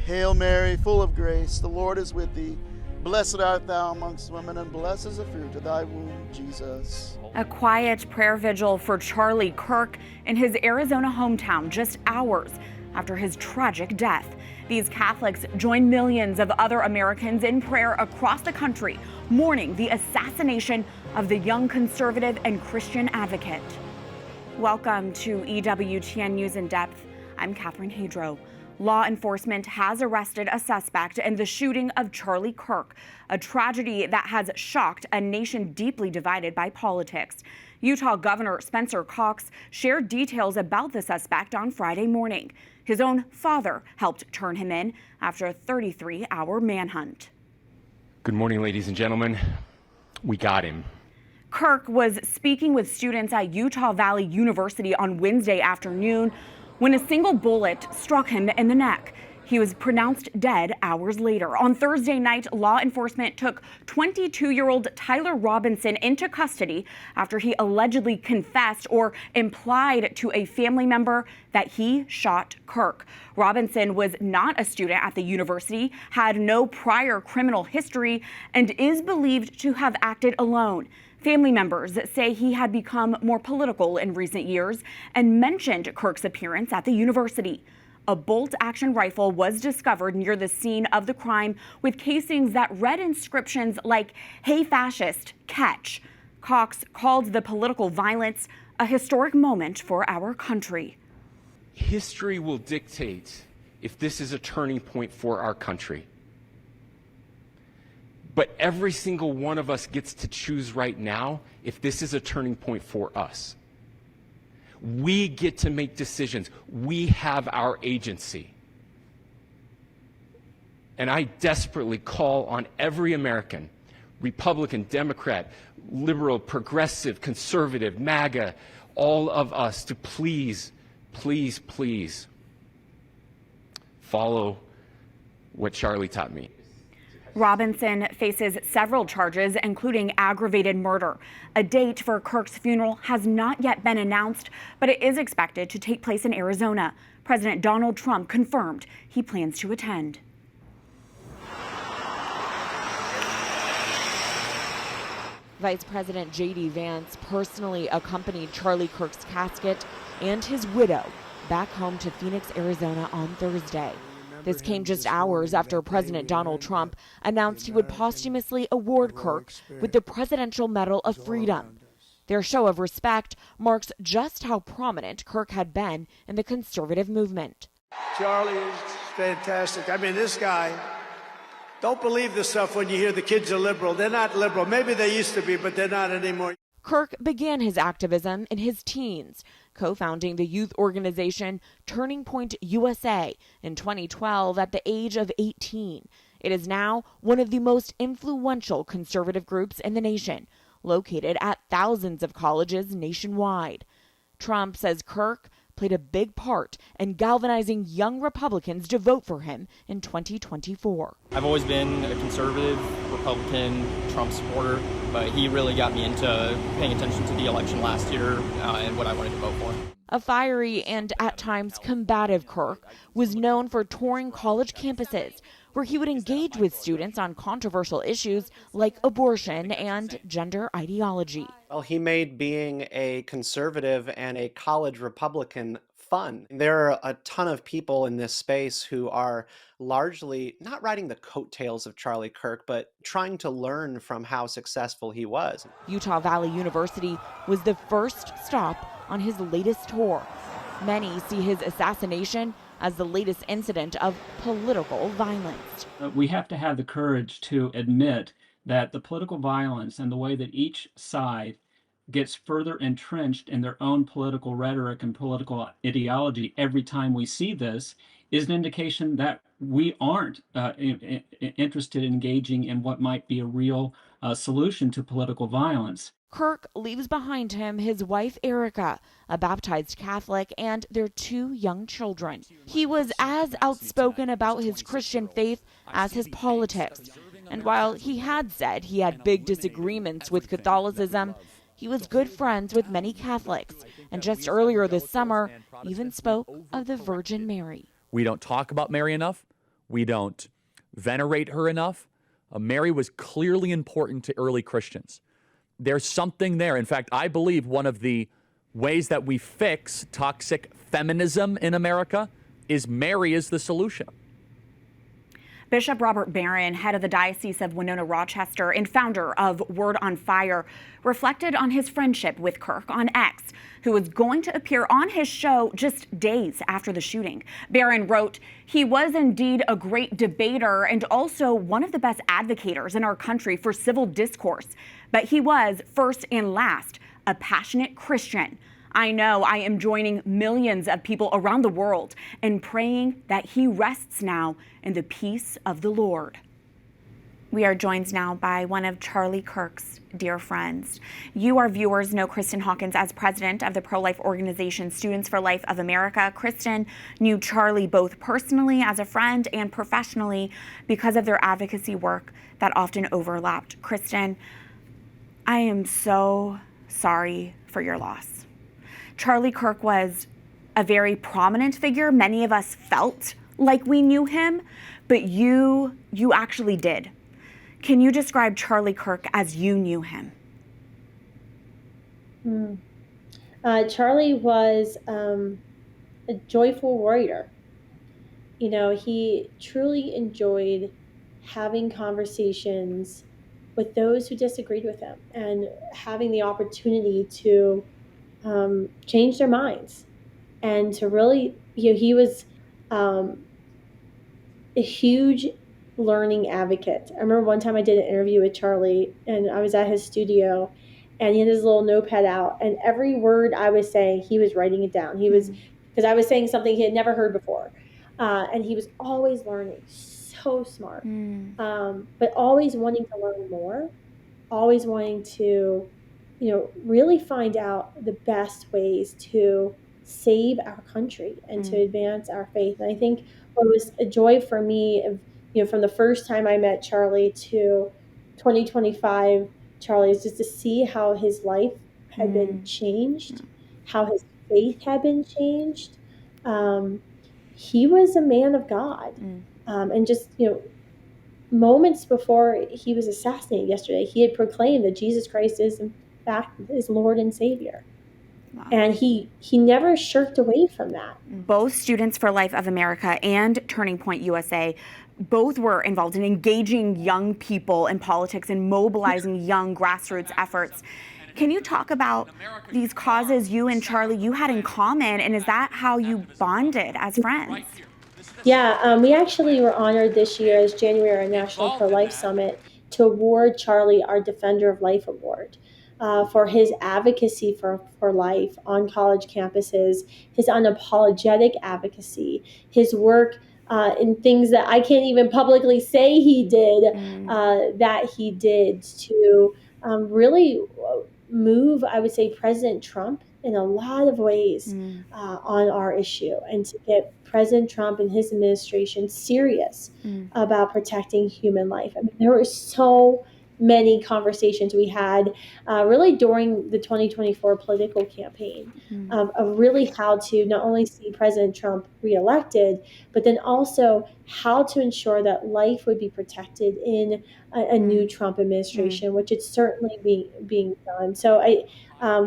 Hail Mary, full of grace, the Lord is with thee. Blessed art thou amongst women, and blessed is the fruit of thy womb, Jesus. A quiet prayer vigil for Charlie Kirk in his Arizona hometown just hours after his tragic death. These Catholics join millions of other Americans in prayer across the country, mourning the assassination of the young conservative and Christian advocate. Welcome to EWTN News In Depth. I'm Catherine Hadro. Law enforcement has arrested a suspect in the shooting of Charlie Kirk, a tragedy that has shocked a nation deeply divided by politics. Utah Governor Spencer Cox shared details about the suspect on Friday morning. His own father helped turn him in after a 33-hour manhunt. Good morning, ladies and gentlemen. We got him. Kirk was speaking with students at Utah Valley University on Wednesday afternoon when a single bullet struck him in the neck. He was pronounced dead hours later. On Thursday night, law enforcement took 22-year-old Tyler Robinson into custody after he allegedly confessed or implied to a family member that he shot Kirk. Robinson was not a student at the university, had no prior criminal history, and is believed to have acted alone. Family members say he had become more political in recent years and mentioned Kirk's appearance at the university. A bolt-action rifle was discovered near the scene of the crime with casings that read inscriptions like, "Hey fascist, catch." Cox called the political violence a historic moment for our country. History will dictate if this is a turning point for our country. But every single one of us gets to choose right now if this is a turning point for us. We get to make decisions. We have our agency. And I desperately call on every American, Republican, Democrat, liberal, progressive, conservative, MAGA, all of us to please, please, please follow what Charlie taught me. Robinson faces several charges, including aggravated murder. A date for Kirk's funeral has not yet been announced, but it is expected to take place in Arizona. President Donald Trump confirmed he plans to attend. Vice President J.D. Vance personally accompanied Charlie Kirk's casket and his widow back home to Phoenix, Arizona on Thursday. This came just hours after President Donald Trump announced he would posthumously award Kirk with the Presidential Medal of Freedom. Their show of respect marks just how prominent Kirk had been in the conservative movement. Charlie is fantastic. I mean, this guy, don't believe this stuff when you hear the kids are liberal. They're not liberal. Maybe they used to be, but they're not anymore. Kirk began his activism in his teens, co-founding the youth organization Turning Point USA in 2012 at the age of 18. It is now one of the most influential conservative groups in the nation, located at thousands of colleges nationwide. Trump says Kirk played a big part in galvanizing young Republicans to vote for him in 2024. I've always been a conservative, Republican, Trump supporter, but he really got me into paying attention to the election last year and what I wanted to vote for. A fiery and at times combative Kirk was known for touring college campuses, where he would engage with students on controversial issues like abortion and gender ideology. Well, he made being a conservative and a college Republican fun. There are a ton of people in this space who are largely not riding the coattails of Charlie Kirk, but trying to learn from how successful he was. Utah Valley University was the first stop on his latest tour. Many see his assassination as the latest incident of political violence. We have to have the courage to admit that the political violence and the way that each side gets further entrenched in their own political rhetoric and political ideology every time we see this is an indication that we aren't interested in engaging in what might be a real solution to political violence. Kirk leaves behind him his wife, Erica, a baptized Catholic, and their 2 young children. He was as outspoken about his Christian faith as his politics. And while he had said he had big disagreements with Catholicism, he was good friends with many Catholics, and just earlier this summer, even spoke of the Virgin Mary. We don't talk about Mary enough. We don't venerate her enough. Mary was clearly important to early Christians. There's something there. In fact, I believe one of the ways that we fix toxic feminism in America is Mary is the solution. Bishop Robert Barron, head of the Diocese of Winona-Rochester and founder of Word on Fire, reflected on his friendship with Kirk on X, who was going to appear on his show just days after the shooting. Barron wrote, "He was indeed a great debater and also one of the best advocators in our country for civil discourse. But he was, first and last, a passionate Christian. I know I am joining millions of people around the world in praying that he rests now in the peace of the Lord." We are joined now by one of Charlie Kirk's dear friends. You, our viewers, know Kristan Hawkins as president of the pro-life organization Students for Life of America. Kristan knew Charlie both personally as a friend and professionally because of their advocacy work that often overlapped. Kristan, I am so sorry for your loss. Charlie Kirk was a very prominent figure. Many of us felt like we knew him, but you actually did. Can you describe Charlie Kirk as you knew him? Charlie was a joyful warrior. You know, he truly enjoyed having conversations with those who disagreed with him and having the opportunity to change their minds and to really, he was a huge learning advocate. I remember one time I did an interview with Charlie and I was at his studio and he had his little notepad out and every word I was saying, he was writing it down. He was, because I was saying something he had never heard before. And he was always learning, so smart, but always wanting to learn more, always wanting to, really find out the best ways to save our country and to advance our faith. And I think what was a joy for me, from the first time I met Charlie to 2025, Charlie, is just to see how his life had been changed, how his faith had been changed. He was a man of God. And just, moments before he was assassinated yesterday, he had proclaimed that Jesus Christ is in fact his Lord and Savior. Wow. And he never shirked away from that. Both Students for Life of America and Turning Point USA both were involved in engaging young people in politics and mobilizing young grassroots efforts. Can you talk about these causes you and Charlie, you had in common, and is that how you bonded as friends? Yeah, we actually were honored this year as January National Pro-Life Summit to award Charlie our Defender of Life Award. For his advocacy for life on college campuses, his unapologetic advocacy, his work in things that I can't even publicly say he did, that he did to really move, I would say, President Trump in a lot of ways on our issue, and to get President Trump and his administration serious about protecting human life. I mean, there were so many conversations we had really during the 2024 political campaign of really how to not only see President Trump reelected, but then also how to ensure that life would be protected in a new Trump administration, which it's certainly being done. So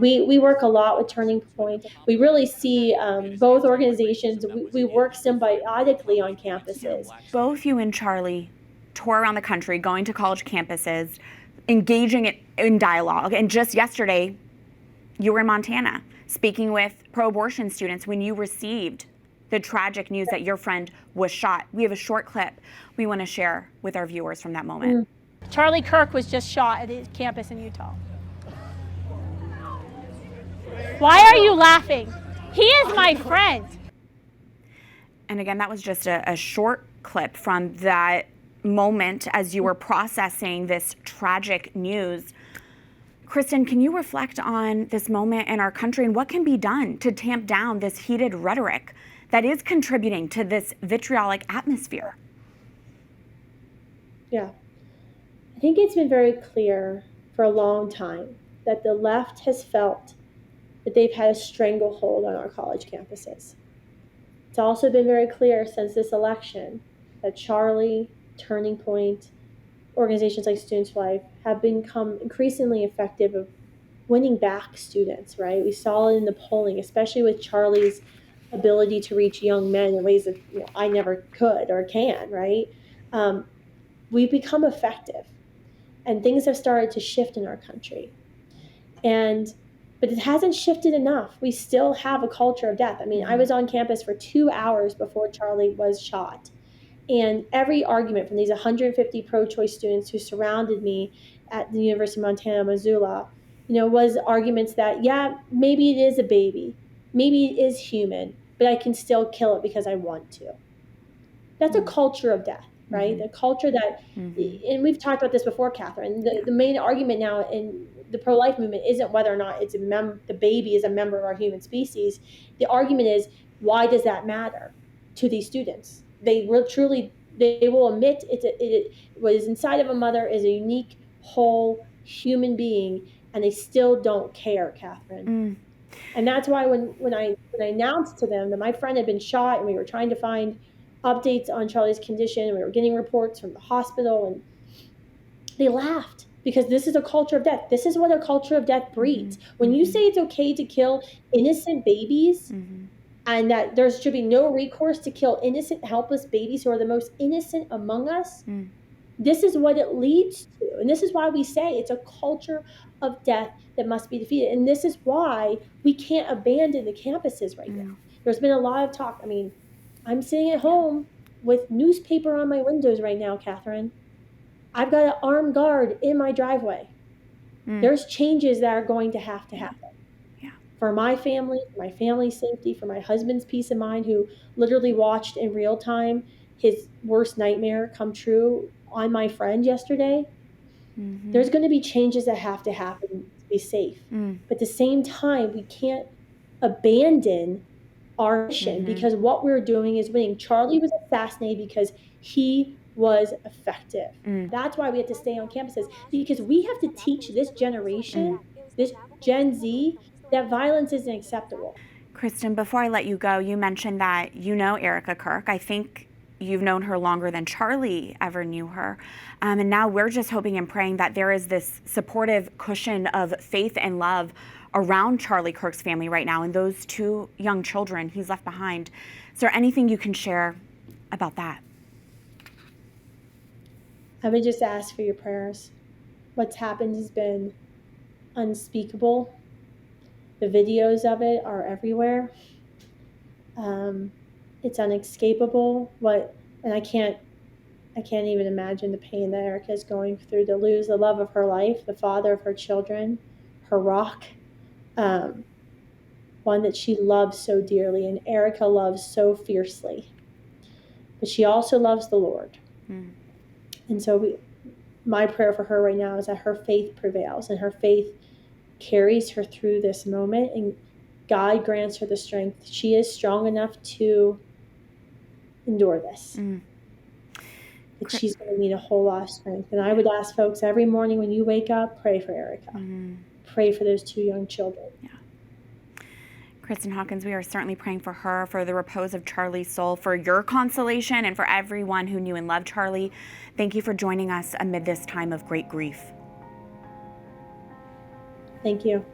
we work a lot with Turning Point. We really see both organizations, we work symbiotically on campuses. Both you and Charlie tour around the country, going to college campuses, engaging in dialogue. And just yesterday, you were in Montana speaking with pro-abortion students when you received the tragic news that your friend was shot. We have a short clip we want to share with our viewers from that moment. Charlie Kirk was just shot at his campus in Utah. Why are you laughing? He is my friend. And again, that was just a short clip from that moment as you were processing this tragic news. Kristan, can you reflect on this moment in our country and what can be done to tamp down this heated rhetoric that is contributing to this vitriolic atmosphere? Yeah. I think it's been very clear for a long time that the left has felt that they've had a stranglehold on our college campuses. It's also been very clear since this election that Charlie, Turning Point, organizations like Students for Life have become increasingly effective of winning back students, right? We saw it in the polling, especially with Charlie's ability to reach young men in ways that I never could or can, right? We've become effective, and things have started to shift in our country. But it hasn't shifted enough. We still have a culture of death. I mean, I was on campus for 2 hours before Charlie was shot. And every argument from these 150 pro-choice students who surrounded me at the University of Montana, Missoula, was arguments that, yeah, maybe it is a baby. Maybe it is human, but I can still kill it because I want to. That's a culture of death, right? The culture that, and we've talked about this before, Catherine, the main argument now in the pro-life movement isn't whether or not it's the baby is a member of our human species. The argument is, why does that matter to these students? They will admit what is inside of a mother is a unique, whole human being, and they still don't care, Catherine. And that's why when I announced to them that my friend had been shot and we were trying to find updates on Charlie's condition, and we were getting reports from the hospital, and they laughed, because this is a culture of death. This is what a culture of death breeds. When you say it's okay to kill innocent babies, and that there should be no recourse to kill innocent, helpless babies who are the most innocent among us, this is what it leads to. And this is why we say it's a culture of death that must be defeated. And this is why we can't abandon the campuses right now. There's been a lot of talk. I mean, I'm sitting at home with newspaper on my windows right now, Catherine. I've got an armed guard in my driveway. There's changes that are going to happen. For my family, for my family's safety, for my husband's peace of mind, who literally watched in real time his worst nightmare come true on my friend yesterday. There's going to be changes that have to happen to be safe. But at the same time, we can't abandon our mission, because what we're doing is winning. Charlie was assassinated because he was effective. That's why we have to stay on campuses, because we have to teach this generation, this Gen Z, that violence isn't acceptable. Kristan, before I let you go, you mentioned that you know Erica Kirk. I think you've known her longer than Charlie ever knew her. And now we're just hoping and praying that there is this supportive cushion of faith and love around Charlie Kirk's family right now and those 2 young children he's left behind. Is there anything you can share about that? I would just ask for your prayers. What's happened has been unspeakable. The videos of it are everywhere. It's unescapable. And I can't even imagine the pain that Erica is going through, to lose the love of her life, the father of her children, her rock, one that she loves so dearly, and Erica loves so fiercely. But she also loves the Lord. And so my prayer for her right now is that her faith prevails, and her faith carries her through this moment, and God grants her the strength. She is strong enough to endure this. But she's going to need a whole lot of strength. And I would ask folks, every morning when you wake up, pray for Erica. Pray for those 2 young children. Kristan Hawkins, we are certainly praying for her, for the repose of Charlie's soul, for your consolation, and for everyone who knew and loved Charlie. Thank you for joining us amid this time of great grief. Thank you.